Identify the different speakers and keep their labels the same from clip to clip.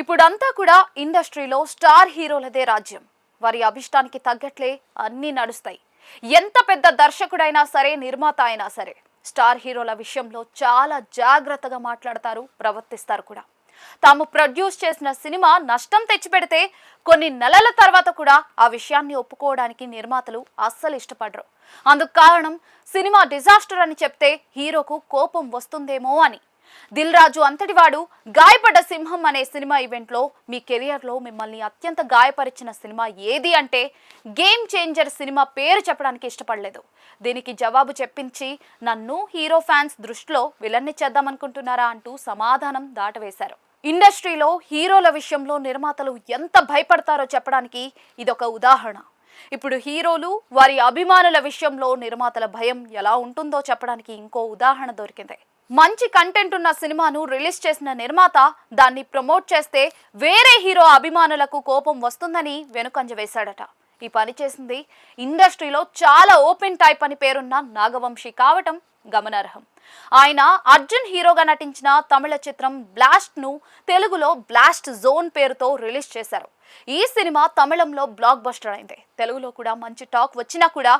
Speaker 1: ఇప్పుడంతా కూడా ఇండస్ట్రీలో స్టార్ హీరోలదే రాజ్యం. వారి అభిష్టానికి తగ్గట్లే అన్నీ నడుస్తాయి. ఎంత పెద్ద దర్శకుడైనా సరే, నిర్మాత అయినా సరే, స్టార్ హీరోల విషయంలో చాలా జాగ్రత్తగా మాట్లాడతారు, ప్రవర్తిస్తారు కూడా. తాము ప్రొడ్యూస్ చేసిన సినిమా నష్టం తెచ్చిపెడితే కొన్ని నెలల తర్వాత కూడా ఆ విషయాన్ని ఒప్పుకోవడానికి నిర్మాతలు అస్సలు ఇష్టపడరు. అందుకు కారణం సినిమా డిజాస్టర్ అని చెప్తే హీరోకు కోపం వస్తుందేమో అని. దిల్ రాజు అంతటివాడు గాయపడ్డ సింహం అనే సినిమా ఈవెంట్లో మీ కెరియర్లో మిమ్మల్ని అత్యంత గాయపరిచిన సినిమా ఏది అంటే గేమ్ చేంజర్ సినిమా పేరు చెప్పడానికి ఇష్టపడలేదు. దీనికి జవాబు చెప్పించి నన్ను హీరో ఫ్యాన్స్ దృష్టిలో విలన్ని చేద్దామనుకుంటున్నారా అంటూ సమాధానం దాటవేశారు. ఇండస్ట్రీలో హీరోల విషయంలో నిర్మాతలు ఎంత భయపడతారో చెప్పడానికి ఇదొక ఉదాహరణ. ఇప్పుడు హీరోలు వారి అభిమానుల విషయంలో నిర్మాతల భయం ఎలా ఉంటుందో చెప్పడానికి ఇంకో ఉదాహరణ దొరికింది. మంచి కంటెంట్ ఉన్న సినిమాను రిలీజ్ చేసిన నిర్మాత దాన్ని ప్రమోట్ చేస్తే వేరే హీరో అభిమానులకు కోపం వస్తుందని వెనుకంజ వేశాడట. ఈ పని చేసింది ఇండస్ట్రీలో చాలా ఓపెన్ టైప్ అని పేరున్న నాగవంశి కావటం గమనార్హం. ఆయన అర్జున్ హీరోగా నటించిన తమిళ చిత్రం బ్లాస్ట్ ను తెలుగులో బ్లాస్ట్ జోన్ పేరుతో రిలీజ్ చేశారు. ఈ సినిమా తమిళంలో బ్లాక్ బస్టర్ అయింది. తెలుగులో కూడా మంచి టాక్ వచ్చినా కూడా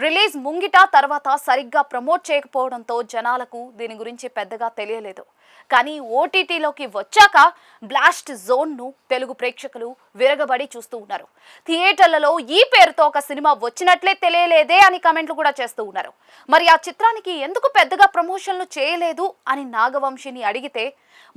Speaker 1: రిలీజ్ ముంగిట తర్వాత సరిగ్గా ప్రమోట్ చేయకపోవడంతో జనాలకు దీని గురించి పెద్దగా తెలియలేదు. కానీ ఓటీటీలోకి వచ్చాక బ్లాస్ట్ జోన్ను తెలుగు ప్రేక్షకులు విరగబడి చూస్తూ ఉన్నారు. థియేటర్లలో ఈ పేరుతో ఒక సినిమా వచ్చినట్లే తెలియలేదే అని కమెంట్లు కూడా చేస్తూ ఉన్నారు. మరి ఆ చిత్రానికి ఎందుకు పెద్దగా ప్రమోషన్లు చేయలేదు అని నాగవంశిని అడిగితే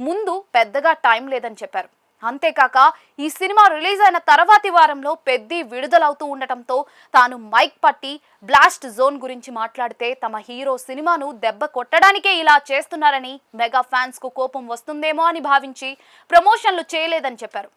Speaker 1: ముందు పెద్దగా టైం లేదని చెప్పారు. అంతేకాక ఈ సినిమా రిలీజ్ అయిన తర్వాతి వారంలో పెద్ది విడుదలవుతూ ఉండటంతో తాను మైక్ పట్టి బ్లాస్ట్ జోన్ గురించి మాట్లాడితే తమ హీరో సినిమాను దెబ్బ కొట్టడానికే ఇలా చేస్తున్నారని మెగా ఫ్యాన్స్ కు కోపం వస్తుందేమో అని భావించి ప్రమోషన్లు చేయలేదని చెప్పారు.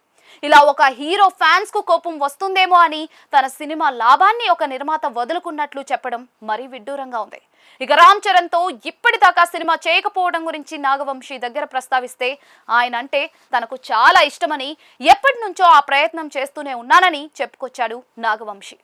Speaker 1: ఇలా ఒక హీరో ఫ్యాన్స్ కు కోపం వస్తుందేమో అని తన సినిమా లాభాన్ని ఒక నిర్మాత వదులుకున్నట్లు చెప్పడం మరీ విడ్డూరంగా ఉంది. ఇక రామ్ చరణ్ తో ఇప్పటిదాకా సినిమా చేయకపోవడం గురించి నాగవంశి దగ్గర ప్రస్తావిస్తే ఆయన అంటే తనకు చాలా ఇష్టమని, ఎప్పటి నుంచో ఆ ప్రయత్నం చేస్తూనే ఉన్నానని చెప్పుకొచ్చాడు నాగవంశి.